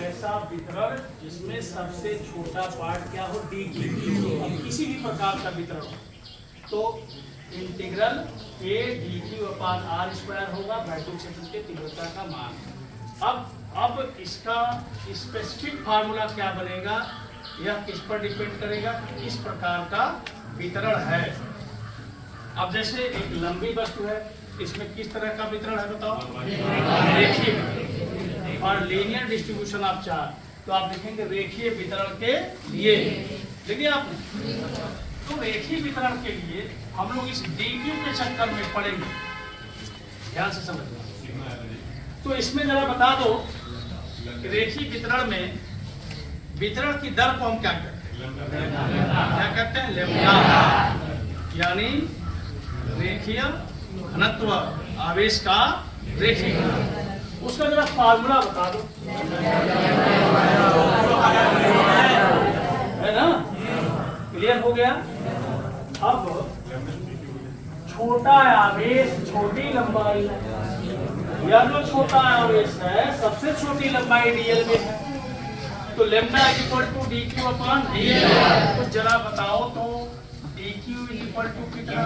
ऐसा वितरण जिसमें सबसे छोटा पार्ट क्या हो, डी क्यू। अब किसी भी प्रकार का वितरण हो तो integral A D Q upon R square होगा वैद्युत क्षेत्र के तीव्रता का मान। अब इसका स्पेसिफिक फार्मूला क्या बनेगा, यह किस पर डिपेंड करेगा, किस प्रकार का वितरण है। अब जैसे एक लंबी वस्तु है, इसमें किस तरह का वितरण है बताओ, रेखीय और लीनियर डिस्ट्रीब्यूशन आप चाह तो आप देखेंगे रेखीय वितरण के लिए देखिए आपने। तो रेखीय वितरण के लिए हम लोग इस डीक्यू के चक्कर में पड़ेंगे, ध्यान से समझना। तो इसमें जरा बता दो कि रेखीय वितरण में वितरण की दर को हम क्या कहते हैं, क्या कहते हैं, लैम्ब्डा, यानी रेखीय घनत्व, आवेश का रेखीय घनत्व। उसका जरा फार्मूला बता दो, है ना, क्लियर हो गया। अब छोटा आवेश छोटी लंबाई, या जो छोटा आवेश है सबसे छोटी लंबाई डीएल में है, तो lambda equal to D Q upon DL. तो जरा बताओ तो डी क्यू इक्वल टू कितना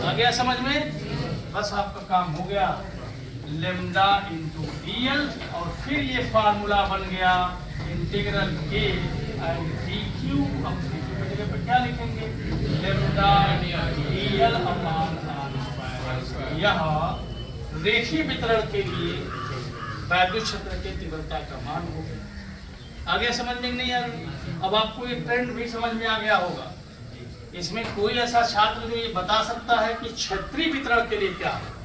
आ गया समझ में, बस आपका काम हो गया, लैम्ब्डा इंटू डीएल। और फिर ये फार्मूला बन गया इंटीग्रल के एंड डी क्यू। अब डी क्यू की जगह पे क्या लिखेंगे, lambda DL upon R square. यह रेखीय वितरण के लिए वैद्युत क्षेत्र के तीव्रता का मान हो गया। आगे समझ में नहीं आ रही। अब आपको एक ट्रेंड भी समझ में आ गया होगा, इसमें कोई ऐसा छात्र जो ये बता सकता है कि क्षेत्रीय वितरण के लिए क्या है,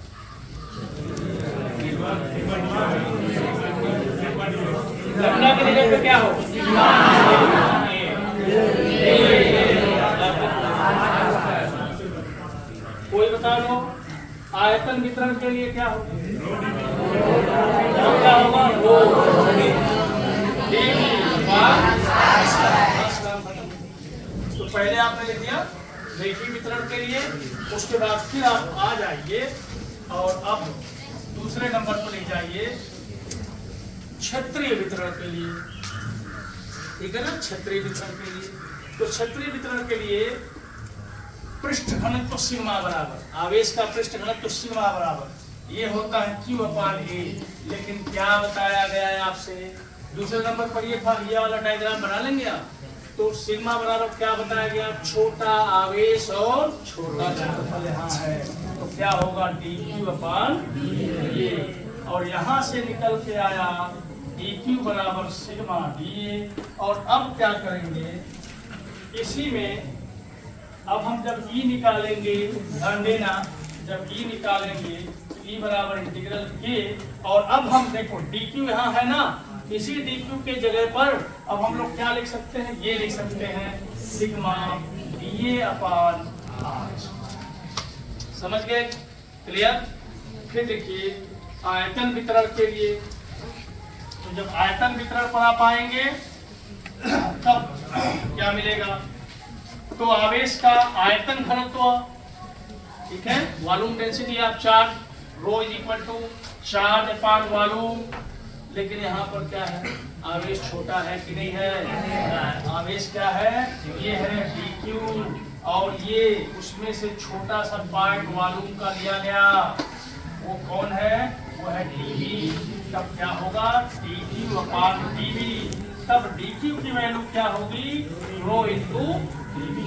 लैम्ब्डा की जगह पे क्या हो, कोई बता दो। आयतन वितरण के लिए क्या हो, क्या होगा, तो पहले आपने लिख दिया रेखीय वितरण के लिए, उसके बाद फिर आप आ जाइए और अब दूसरे नंबर पर ले जाइए क्षेत्रीय वितरण के लिए, ठीक है ना, क्षेत्रीय वितरण के लिए। तो क्षेत्रीय वितरण के लिए पृष्ठ घनत्व सिग्मा बराबर, आवेश का पृष्ठ घनत्व सिग्मा बराबर ये होता है Q अपान A। लेकिन क्या बताया गया है आपसे, दूसरे नंबर पर ये वाला डायग्राम बना लेंगे आप, तो सिग्मा बराबर क्या बताया गया, छोटा आवेश और छोटा क्षेत्रफल यहाँ है, तो क्या होगा dQ अपान A। और यहाँ से निकल के आया dQ बराबर सिग्मा dA। और अब क्या करेंगे, इसी में अब हम जब E निकालेंगे, ध्यान देना, जब E निकालेंगे E बराबर इंटीग्रल के, और अब हम देखो dQ यहाँ है ना, इसी dQ के जगह पर अब हम लोग क्या लिख सकते हैं, ये लिख सकते हैं सिग्मा dA अपान R। समझ गए, क्लियर। फिर देखिए आयतन वितरण के लिए, तो जब आयतन वितरण पर आप आएंगे तब क्या मिलेगा, तो आवेश का आयतन घनत्व, ठीक है, volume density of charge rho is equal to charge upon volume. लेकिन यहाँ पर क्या है, आवेश छोटा है कि नहीं है, आवेश क्या है, ये है dQ, और ये उसमें से छोटा सा पार्ट वॉल्यूम का लिया गया, वो कौन है, वो है dV। तब क्या होगा, dQ अपान dV। तब dQ की वैल्यू क्या होगी, रो इंटू dV।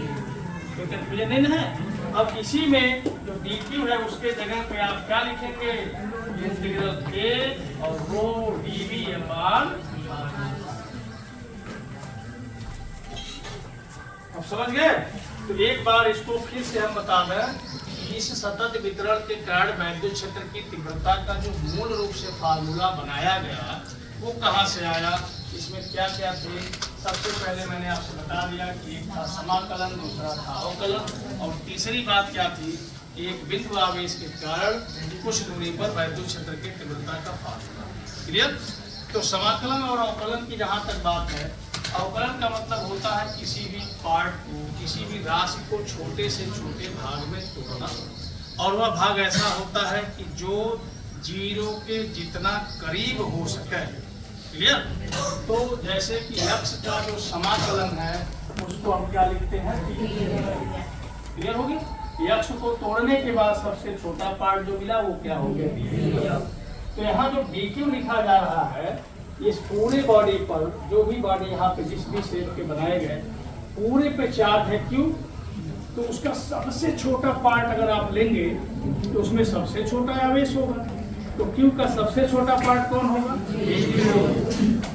तो कंफ्यूजन है। अब इसी में जो dQ है उसके जगह पे आप क्या लिखेंगे, इंटीग्रल के और रो dV अपान। अब समझ गए। तो एक बार इसको फिर से हम बता दें, इस सतत वितरण के कारण वैद्युत क्षेत्र की तीव्रता का जो मूल रूप से फार्मूला बनाया गया वो कहाँ से आया, इसमें क्या क्या थे। सबसे पहले मैंने आपसे बता दिया कि एक था समाकलन, दूसरा था अवकलन, और तीसरी बात क्या थी, एक बिंदु आवेश के कारण कुछ दूरी पर वैद्युत क्षेत्र की तीव्रता का फार्मूला। क्लियर। तो समाकलन और अवकलन की जहाँ तक बात है, अवकलन का मतलब होता है किसी भी पार्ट को, किसी भी राशि को छोटे से छोटे भाग में तोड़ना, और वह भाग ऐसा होता है कि जो जीरो के जितना करीब हो सके। क्लियर? तो जैसे कि x का जो समाकलन है उसको हम क्या लिखते हैं? क्लियर हो गया? x को तोड़ने के बाद सबसे छोटा पार्ट जो मिला वो क्या हो गया? तो यहाँ जो dq लिखा जा रहा है, इस पूरे बॉडी पर जो भी बॉडी यहाँ पे जिस भी शेप के बनाए गए पूरे पे चार्ज है Q, तो उसका सबसे छोटा पार्ट अगर आप लेंगे तो उसमें सबसे छोटा आवेश होगा। तो Q का सबसे छोटा पार्ट कौन होगा?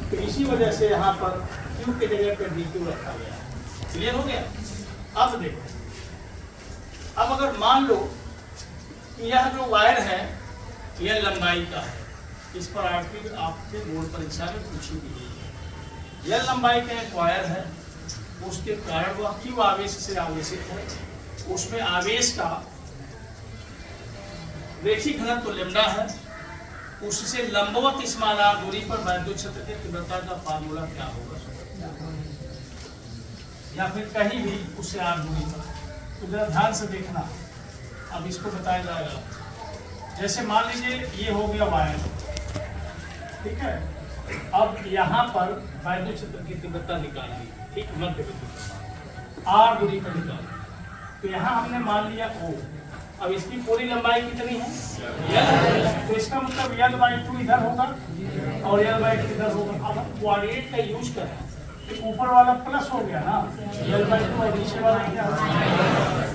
तो इसी वजह से यहाँ पर Q के जगह पे dq रखा गया है। क्लियर हो गया? अब देखो, अब अगर मान लो कि यह जो वायर है यह लंबाई का है, इस पर आपके बोर्ड परीक्षा में पूछी गई है। यह लंबाई का एक वायर है, उसके कारण वह Q आवेश से आवेशित है, उसमें आवेश का रेखीय घनत्व तो लेमडा है, उससे लंबवत स्मरण दूरी पर वैद्युत क्षेत्र की तीव्रता का फार्मूला क्या होगा? या फिर कहीं भी उससे आर दूरी पर। तो जरा ध्यान से देखना, अब इसको बताया जाएगा। जैसे मान लीजिए ये हो गया वायर, ठीक है। अब यहाँ पर वैद्युत क्षेत्र की तीव्रता निकालनी, ठीक, मध्य बिंदु आर दूरी पर निकालनी। तो यहाँ हमने मान लिया O। अब इसकी पूरी लंबाई कितनी है? L। तो इसका मतलब L/2 इधर होगा और L/2 इधर होगा। अब हम कोऑर्डिनेट का यूज करें तो ऊपर वाला प्लस हो गया ना, L/2 और नीचे वाला क्या होगा?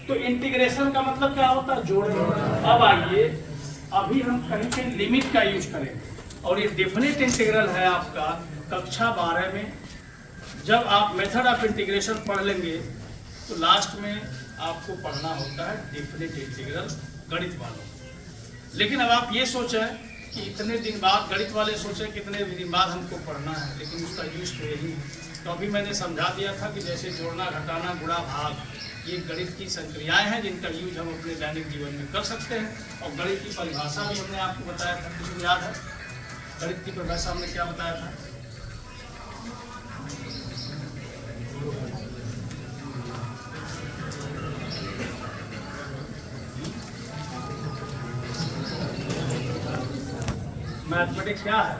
तो इंटीग्रेशन का मतलब क्या होता है? जोड़ना। अब आइए, अभी हम कहीं पे लिमिट का यूज करेंगे और ये डेफिनेट इंटीग्रल है आपका कक्षा 12 में। जब आप मेथड ऑफ इंटीग्रेशन पढ़ लेंगे तो लास्ट में आपको पढ़ना होता है डेफिनेट इंटीग्रल गणित वालों। लेकिन अब आप ये सोचें कि इतने दिन बाद, गणित वाले सोचें कितने दिन बाद हमको पढ़ना है, लेकिन उसका यूज तो यही है। तो अभी मैंने समझा दिया था कि जैसे जोड़ना, घटाना, गुणा, भाग, ये गणित की संक्रियाएं हैं जिनका यूज हम अपने दैनिक जीवन में कर सकते हैं। और गणित की परिभाषा भी हमने आपको बताया था, किसी को याद है? गणित की परिभाषा हमने क्या बताया था? मैथमेटिक्स क्या है?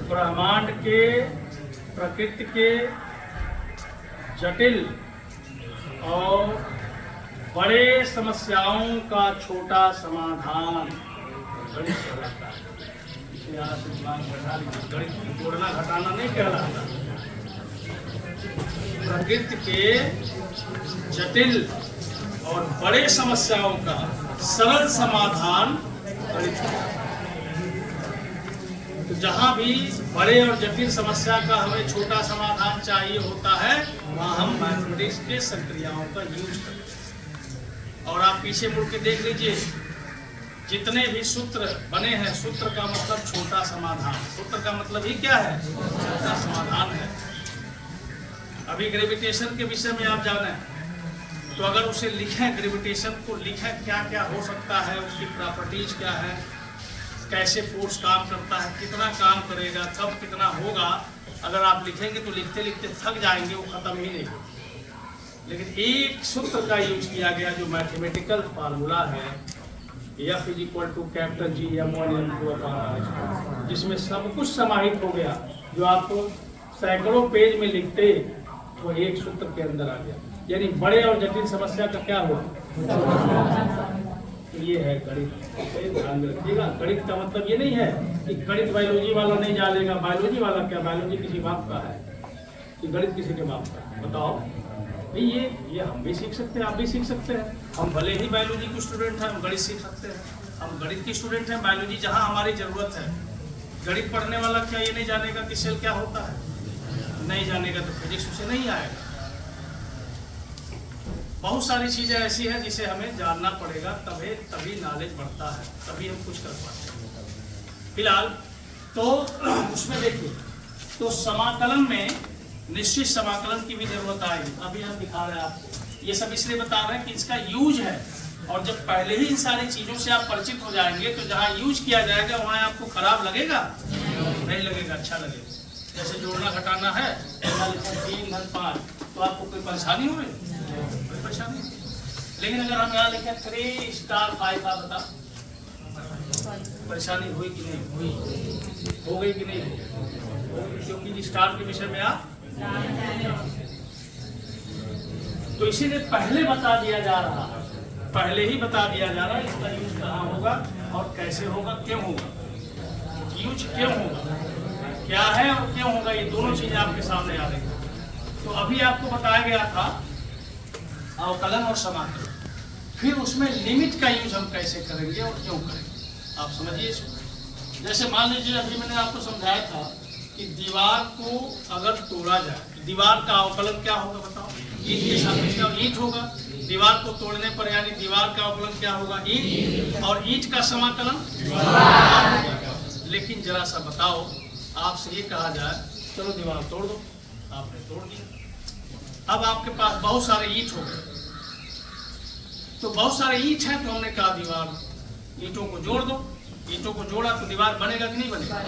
ब्रह्मांड के, प्रकृति के जटिल और बड़े समस्याओं का छोटा समाधान गणित कहलाता है। इसे यहाँ से दिमाग बैठा लीजिए, गणित जोड़ना घटाना नहीं कहलाता। प्रकृति के जटिल और बड़े समस्याओं का सरल समाधान गणित है। तो जहां भी बड़े और जटिल समस्या का हमें छोटा समाधान चाहिए होता है, वहां हम मैथमेटिक्स के संक्रियाओं का यूज करते हैं। और आप पीछे मुड़ के देख लीजिए, जितने भी सूत्र बने हैं, सूत्र का मतलब छोटा समाधान। सूत्र का मतलब ही क्या है? छोटा समाधान है। अभी ग्रेविटेशन के विषय में आप जाने, तो अगर उसे लिखें, ग्रेविटेशन को लिखें, क्या क्या हो सकता है, उसकी प्रॉपर्टीज क्या है, कैसे फोर्स काम करता है, कितना काम करेगा, कब कितना होगा, अगर आप लिखेंगे तो लिखते लिखते थक जाएंगे, वो खत्म ही नहीं होगा। लेकिन एक सूत्र का यूज किया गया जो मैथमेटिकल फार्मूला है, F = G M1 जिसमें सब कुछ समाहित हो गया, जो आपको सैकड़ों पेज में लिखते वो एक सूत्र के अंदर आ गया। यानी बड़े और जटिल समस्या का क्या हुआ? ये है गणित। ध्यान रखिएगा, गणित का मतलब ये नहीं है कि गणित बायोलॉजी वाला नहीं जानेगा। बायोलॉजी वाला क्या, बायोलॉजी किसी बाप का है कि गणित किसी के बाप का? बताओ भाई, ये हम भी सीख सकते हैं, आप भी सीख सकते हैं। हम भले ही बायोलॉजी के स्टूडेंट हैं, हम गणित सीख सकते हैं। हम गणित के स्टूडेंट हैं, बायोलॉजी जहाँ हमारी जरूरत है। गणित पढ़ने वाला क्या ये नहीं जानेगा कि सेल क्या होता है? नहीं जानेगा तो फिजिक्स उसे नहीं आएगा। बहुत सारी चीजें ऐसी हैं जिसे हमें जानना पड़ेगा, तभी नॉलेज बढ़ता है, तभी हम कुछ कर पाते हैं। फिलहाल तो उसमें देखिए, तो समाकलन में निश्चित समाकलन की भी जरूरत आएगी। अभी हम दिखा रहे हैं आपको, ये सब इसलिए बता रहे हैं कि इसका यूज है। और जब पहले ही इन सारी चीजों से आप परिचित हो जाएंगे तो जहाँ यूज किया जाएगा वहाँ आपको खराब लगेगा? नहीं लगेगा, अच्छा लगेगा। जैसे जोड़ना घटाना है, 3 घन 5, तो आपको कोई परेशानी हो रही? परेशानी। लेकिन अगर हम यहाँ लिखें 3 स्टार 5 आप बता, परेशानी हुई कि नहीं हुई, हो गई कि नहीं होगी, क्योंकि स्टार के विषय में आप तो इसीलिए पहले बता दिया जा रहा है, पहले ही बता दिया जा रहा है इसका यूज कहाँ होगा और कैसे होगा, क्यों होगा, यूज क्यों होगा, क्या है और क्यों होगा, ये दोनों चीजें आपके सामने आ रही हैं। तो अभी आपको बताया गया था अवकलन और समाकलन, फिर उसमें लिमिट का यूज हम कैसे करेंगे और क्यों करेंगे, आप समझिए इसको। जैसे मान लीजिए अभी मैंने आपको समझाया था कि दीवार को अगर तोड़ा जाए, दीवार का अवकलन क्या होगा बताओ, ईंट के सापेक्ष ईंट होगा। दीवार को तोड़ने पर यानी दीवार का अवकलन क्या होगा, ईंट, और ईंट का समाकलन। लेकिन जरा सा बताओ, आपसे ये कहा जाए चलो दीवार तोड़ दो, आपने तोड़ दिया, अब आपके पास बहुत सारे ईंट हो गए, तो बहुत सारे ईंट हैं, तो हमने कहा दीवार ईंटों को जोड़ दो, ईंटों को जोड़ा तो दीवार बनेगा कि नहीं बनेगा।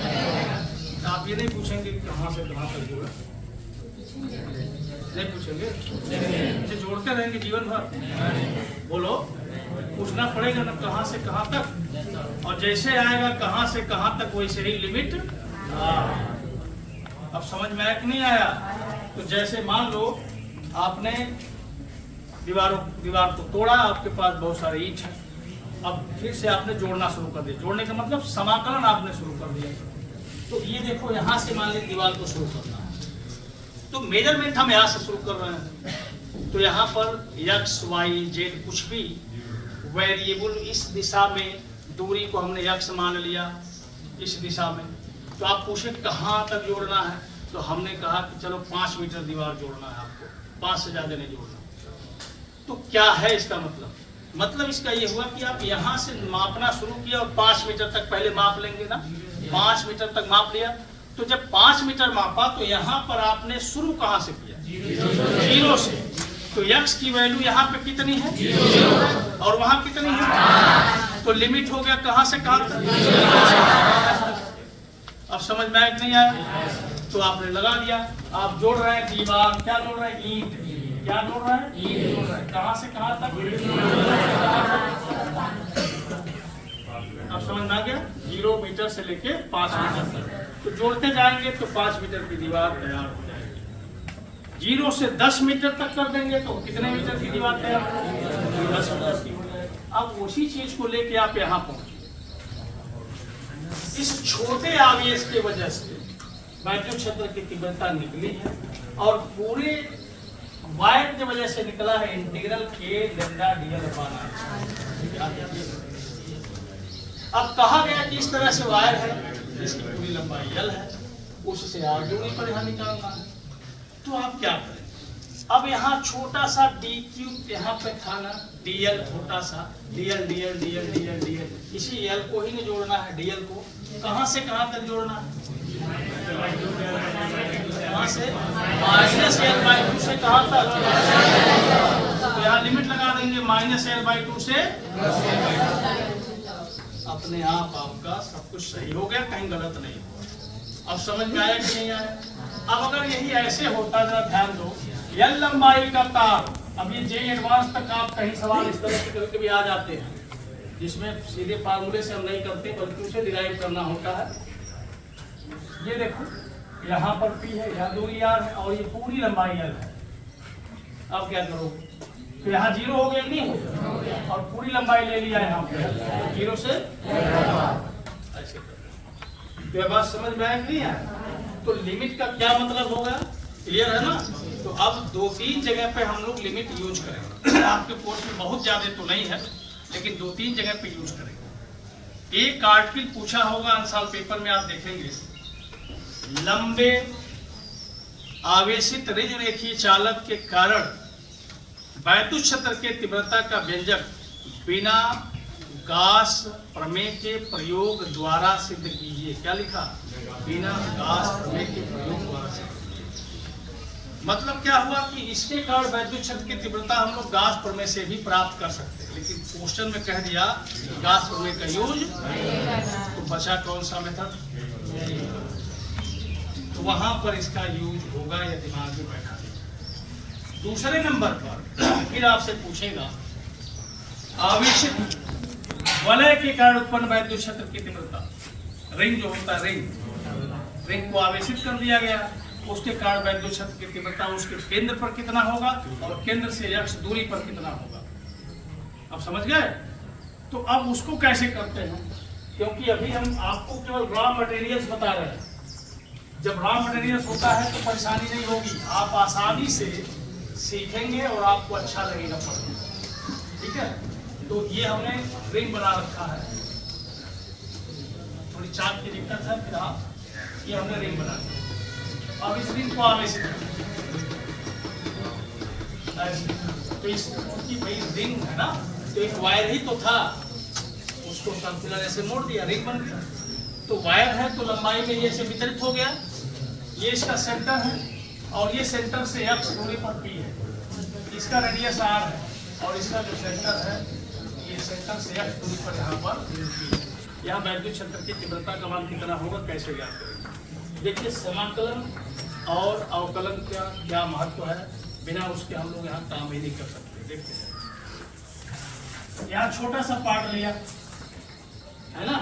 तो आप ये नहीं पूछेंगे कि कहाँ से कहाँ तक जोड़ा, नहीं पूछेंगे, इसे जोड़ते रहेंगे जीवन भर, बोलो पूछना पड़ेगा ना कहाँ से कहाँ तक, और जैसे आएगा कहाँ से कहाँ तक वैसे ही लिमिट। अब समझ में आया कि नहीं आया। तो जैसे मान लो आपने दीवार को तोड़ा, आपके पास बहुत सारे ईंट है, अब फिर से आपने जोड़ना शुरू कर दिया, जोड़ने का मतलब समाकलन आपने शुरू कर दिया। तो ये देखो यहाँ से मान लीजिए दीवार को शुरू करना है, तो मेजरमेंट हम यहाँ से शुरू कर रहे हैं, तो यहाँ पर x, y, z कुछ भी वेरिएबल इस दिशा में दूरी को हमने x मान लिया इस दिशा में, तो आप पूछे कहाँ तक जोड़ना है, तो हमने कहा कि चलो 5 मीटर दीवार जोड़ना है आपको, 5 से ज़्यादा नहीं जोड़ना। तो क्या है इसका मतलब इसका ये हुआ कि आप यहाँ से मापना शुरू किया और 5 मीटर तक पहले माप लेंगे ना, 5 मीटर तक माप लिया, तो जब 5 मीटर मापा तो यहाँ पर आपने शुरू कहाँ से किया, 0 से, तो x की वैल्यू यहाँ पे कितनी है, 0 और वहाँ कितनी है, तो लिमिट हो गया कहाँ से कहाँ तक। अब समझ में आया कि नहीं आया, तो आपने लगा दिया, आप जोड़ रहे हैं दीवार, क्या जोड़ रहे हैं, ईंट, क्या जोड़ रहा है, ईंट जोड़ रहा है, कहाँ से कहाँ तक। अब समझ में आ गया, 0 मीटर से लेके 5 मीटर तक, तो जोड़ते जाएंगे तो 5 मीटर की दीवार तैयार हो जाएगी। 0 से 10 मीटर तक कर देंगे तो कितने मीटर की दीवार तैयार हो जाएगी, 10 मीटर की हो जाएगी। अब उसी चीज को लेके आप यहाँ पहुंचे, इस छोटे आवेश की वजह से वैद्युत क्षेत्र की तीव्रता निकली है, और पूरे वायर की वजह से निकला है इंटीग्रल के लैम्डा dl अपान r। अब कहा गया कि इस तरह से वायर है जिसकी पूरी लंबाई l है, उससे r दूरी पर यहाँ निकालना है, तो आप क्या करें, अब यहाँ छोटा सा d³ यहाँ पे था ना, dl छोटा सा, dl, इसी l को ही नहीं जोड़ना है, dl को कहाँ से कहाँ तक जोड़ना है, कहाँ से -l/2 से कहाँ तक, तो यहाँ लिमिट लगा देंगे -l/2 से, अपने आप आपका सब कुछ सही हो गया, कहीं गलत नहीं। अब समझ में आया कि नहीं आया। अब अगर यही ऐसे होता, जरा ध्यान दो, l लंबाई का तार, अब ये जे एडवांस तक आप कहीं सवाल इस तरह के कभी आ जाते हैं जिसमें सीधे फार्मूले से हम नहीं करते बल्कि उसे डिराइव करना होता है। ये देखो यहाँ पर P है, यहाँ दूरी r है, और ये पूरी लंबाई l है। अब क्या करोगे, तो यहाँ 0 हो गया नहीं हो गया, और पूरी लंबाई ले लिया यहाँ पे 0 से ऐसे, तो ये बात समझ में आया कि नहीं आया। तो लिमिट का क्या मतलब होगा, क्लियर है ना। तो अब 2-3 जगह पे हम लोग लिमिट यूज करेंगे, आपके कोर्स में बहुत ज्यादा तो नहीं है, लेकिन 2-3 जगह पे यूज करेंगे। एक आर्टिकल पूछा होगा अंसाल पेपर में, आप देखेंगे, लंबे आवेशित रिज रेखीय चालक के कारण वैद्युत क्षेत्र के तीव्रता का व्यंजक बिना गास प्रमेय के प्रयोग द्वारा सिद्ध कीजिए। क्या लिखा, बिना गास प्रमेय के प्रयोग द्वारा सिद्ध कीजिए। मतलब क्या हुआ कि इसके कारण वैद्युत क्षेत्र की तीव्रता हम लोग गास प्रमेय से भी प्राप्त कर सकते हैं, लेकिन क्वेश्चन में कह दिया गास प्रमेय का यूज, तो बचा कौन सा मेथड, तो वहां पर इसका यूज होगा, या दिमाग में बैठा। दूसरे नंबर पर फिर आपसे पूछेगा आवेशित वलय के कारण उत्पन्न वैद्युत क्षेत्र की तीव्रता। रिंग जो होता है, रिंग को आवेशित कर दिया गया, उसके कारण वैद्युत क्षेत्र की तीव्रता उसके केंद्र पर कितना होगा और केंद्र से x दूरी पर कितना होगा। अब समझ गए? तो अब उसको कैसे करते हैं, क्योंकि अभी हम आपको केवल रॉ मटेरियल्स बता रहे हैं। जब रॉ मटेरियल्स होता है तो परेशानी नहीं होगी, आप आसानी से सीखेंगे और आपको अच्छा लगेगा पढ़ने। ठीक है, तो ये हमने रिंग बना रखा है, थोड़ी चाक की दिक्कत है, फिर ये हमने रिंग बना दिया। अब इस रिंग को आवेशित तो इसकी भाई रिंग है ना, तो एक वायर ही तो था, उसको सर्कुलर ऐसे मोड़ दिया, रिंग बन गया। तो वायर है तो लंबाई में ये ऐसे वितरित हो गया, ये इसका सेंटर है और ये सेंटर से x दूरी पर P है, इसका रेडियस r है और इसका जो सेंटर है ये सेंटर से x दूरी पर यहाँ पर P है। यहाँ वैद्युत क्षेत्र की तीव्रता का मान कितना होगा, कैसे ज्ञात करेंगे? देखिए समाकलन और अवकलन का क्या महत्व है, बिना उसके हम लोग यहाँ काम ही नहीं कर सकते। देखिए यहाँ छोटा सा पार्ट लिया है ना,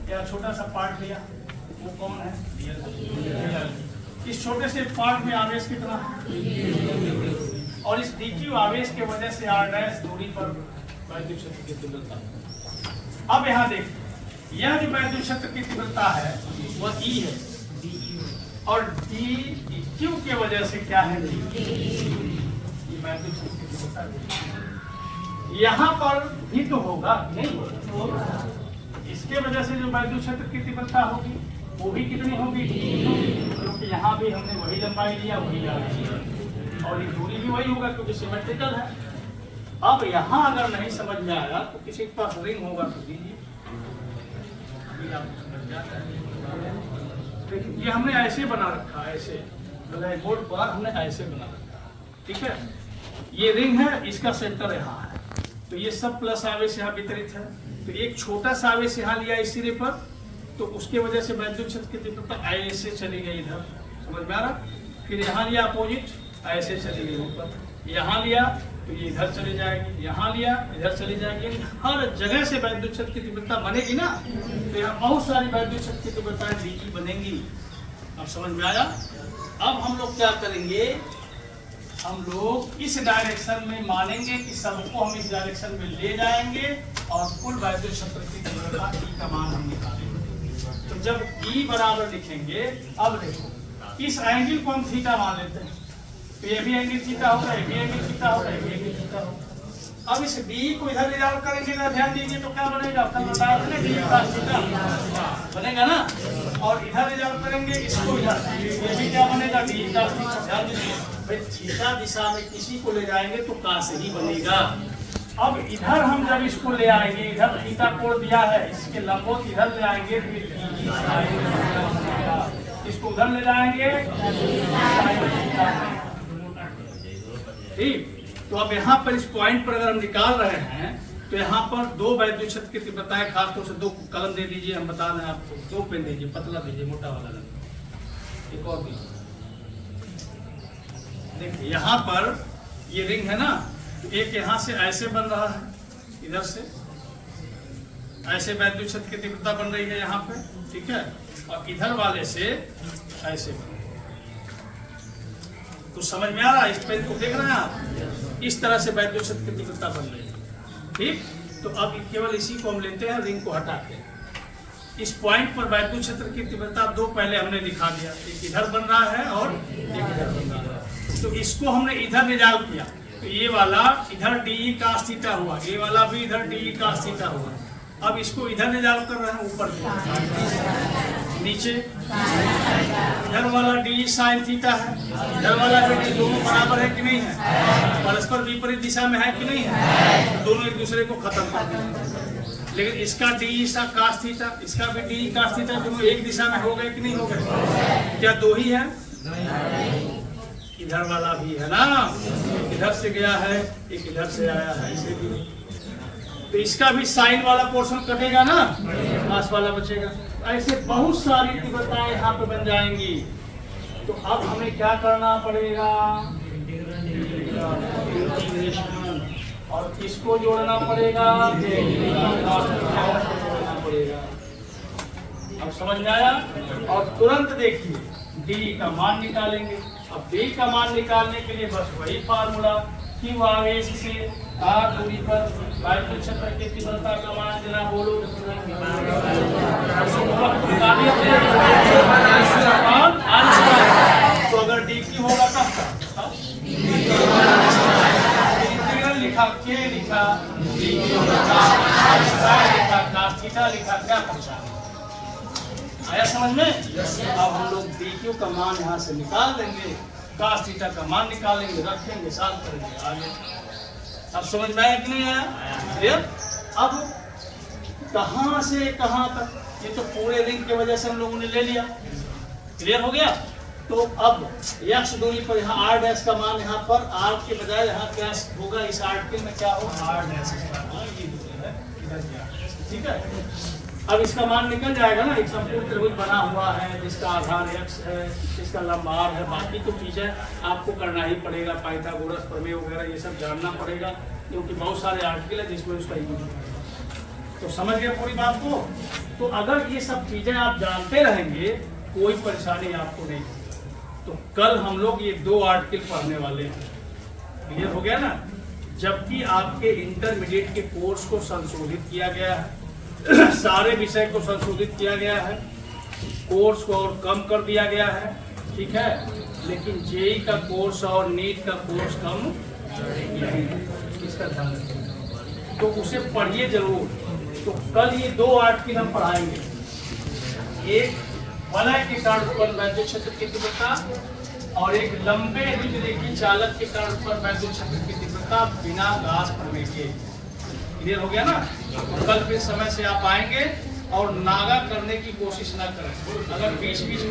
यहाँ छोटा सा पार्ट लिया, वो कौन है? इस छोटे से पार्ट में आवेश कितना, और इस dq आवेश के वजह से r' दूरी पर वैद्युत क्षेत्र की तीव्रता। अब यहाँ देखिए, यह जो वैद्युत क्षेत्र की तीव्रता है वह E है और dq के वजह से क्या है, ये वैद्युत क्षेत्र की तीव्रता है। यहाँ पर भी तो होगा नहीं होगा, इसके वजह से जो वैद्युत क्षेत्र की तीव्रता होगी वो भी कितनी होगी, क्योंकि यहाँ भी हमने वही लंबाई लिया, वही आवेश लिया और ये दूरी भी वही होगा क्योंकि सिमेट्रिकल है। अब यहाँ अगर नहीं समझ में आया तो किसी के पास रिंग होगा तो दीजिए, अभी आप समझ जाए। ये हमने ऐसे बना रखा है, ऐसे ब्लैक बोर्ड पर हमने ऐसे बना रखा है। ठीक है, ये रिंग है, इसका सेंटर यहाँ है, तो ये सब प्लस आवेश यहाँ वितरित है। तो एक छोटा सा आवेश यहाँ लिया इस सिरे पर, तो उसके वजह से वैद्युत क्षेत्र की तीव्रता ऐसे चली गई इधर, समझ में आ रहा। फिर यहाँ लिया अपोजिट, ऐसे चली गई ऊपर, यहाँ लिया तो ये इधर चली जाएगी, यहाँ लिया इधर चली जाएगी, हर जगह से वैद्युत क्षेत्र की तीव्रता बनेगी ना। तो यहाँ बहुत सारी वैद्युत क्षेत्र की तीव्रताएं dE बनेंगी। अब समझ में आया? अब हम लोग क्या करेंगे, हम लोग इस डायरेक्शन में मानेंगे कि सबको हम इस डायरेक्शन में ले जाएंगे और कुल वैद्युत क्षेत्र की तीव्रता E का मान हम निकालेंगे। तो जब E बराबर लिखेंगे, अब देखो इस एंगल को हम थीटा मान लेते हैं, तो ये भी एंगल थीटा होगा, ये भी एंगल थीटा होगा, ये भी एंगल थीटा होगा। अब इस D को इधर रिजॉल्व करेंगे ना, ध्यान दीजिए तो क्या बनेगा, कल बताया था ना, D cos थीटा बनेगा ना, और इधर रिजॉल्व करेंगे इसको इधर, ये भी क्या बनेगा, D cos थीटा। ध्यान दीजिए भाई, थीटा दिशा में किसी को ले जाएंगे तो cos ही बनेगा। अब इधर हम जब इसको ले आएंगे, इधर थीटा कोण दिया है, इसके लंबवत इधर ले आएंगे, फिर इसको उधर ले जाएंगे, ठीक। तो अब यहाँ पर इस पॉइंट पर अगर हम निकाल रहे हैं तो यहाँ पर दो वैद्युत क्षेत्र की तीव्रताएं, खासतौर से दो कलम दे दीजिए, हम बता रहे हैं आपको, दो पेन दीजिए, पतला दीजिए, मोटा वाला नहीं, एक और दीजिए। देखिए यहाँ पर ये रिंग है ना, तो एक यहाँ से ऐसे बन रहा है, इधर से ऐसे वैद्युत क्षेत्र की तीव्रता बन रही है यहाँ पे, ठीक है, और इधर वाले से ऐसे बन रही है। तो समझ में आ रहा है, इस पेन को देख रहे हैं आप, इस तरह से वैद्युत क्षेत्र की तीव्रता बन रही है। ठीक, तो अब केवल इसी को हम लेते हैं, रिंग को हटाते हैं। इस पॉइंट पर वैद्युत क्षेत्र की तीव्रता दो पहले हमने दिखा दिया, एक इधर बन रहा है और एक इधर बन रहा है। तो इसको हमने इधर रिजॉल्व किया, तो ये वाला इधर dE cos थीटा हुआ, ये वाला भी इधर dE cos थीटा हुआ। अब इसको इधर रिजॉल्व कर रहे हैं, ऊपर नीचे, इधर वाला dE sin थीटा है, इधर वाला भी, दोनों बराबर है कि नहीं है, परस्पर विपरीत दिशा में है कि नहीं है, दोनों एक दूसरे को खत्म कर देंगे। लेकिन इसका dE cos थीटा, इसका भी dE cos थीटा, दोनों एक दिशा में हो गए कि नहीं हो गए, क्या दो ही है, इधर वाला भी है ना, इधर से गया है, एक इधर से आया है, इसे भी, तो इसका भी साइन वाला पोर्शन कटेगा ना, पास वाला बचेगा। ऐसे बहुत सारी तीव्रताएं यहाँ पे बन जाएंगी। तो अब हमें क्या करना पड़ेगा, और किसको जोड़ना पड़ेगा? जोड़ना पड़ेगा। अब समझ में आया? और तुरंत देखिए डी का मान निकालेंगे। अब डी का मान निकालने के लिए बस वही फार्मूला, क्यू आवेश से आर दूरी पर वायु क्षेत्र की तीव्रता का मान देना। बोलो तो अगर डी की होगा तब का लिखा, के लिखा, डी लिखा, cos थीटा लिखा, क्या परेशानी? आया समझ में? अब हम लोग डी क्यू का मान यहाँ से निकाल देंगे, cos थीटा का मान निकालेंगे, रखेंगे, साथ करेंगे आगे। अब समझ में आया कि नहीं आया? क्लियर? अब कहाँ से कहाँ तक, ये तो पूरे रिंग की वजह से हम लोगों ने ले लिया। क्लियर हो गया? तो अब x दूरी पर यहाँ r डैश का मान यहाँ पर r के बजाय यहाँ क्या होगा? इस आर्टिकल में क्या होगा? r डैश का मान, ये दूरी है इधर क्या, ठीक है। अब इसका मान निकल जाएगा ना। एक संपूर्ण त्रिभुज बना हुआ है जिसका आधार x है, जिसका लंब r है, बाकी तो चीजें आपको करना ही पड़ेगा, पाइथागोरस प्रमेय वगैरह ये सब जानना पड़ेगा, क्योंकि बहुत सारे आर्टिकल है जिसमें उसका यूज होगा। तो समझ गए पूरी बात को? तो अगर ये सब चीजें आप जानते रहेंगे कोई परेशानी आपको नहीं। तो कल हम लोग ये 2 आर्टिकल पढ़ने वाले हैं। क्लियर हो गया ना? जबकि आपके इंटरमीडिएट के कोर्स को संशोधित किया गया है, सारे विषय को संशोधित किया गया है, कोर्स को और कम कर दिया गया है, ठीक है। लेकिन जेई का कोर्स और नीट का कोर्स कम नहीं है, इसका ध्यान रखिए। तो उसे पढ़िए जरूर। तो कल ये 2 आर्टिकल हम पढ़ाएंगे, एक वलय के कारण उत्पन्न वैद्युत क्षेत्र की तीव्रता और एक लंबे रुद्ररेखी चालक के कारण उत्पन्न वैद्युत क्षेत्र की तीव्रता बिना गास प्रमेय के। क्लियर हो गया ना? तो कल फिर समय से आप आएंगे और नागा करने की कोशिश ना करें। अगर बीच बीच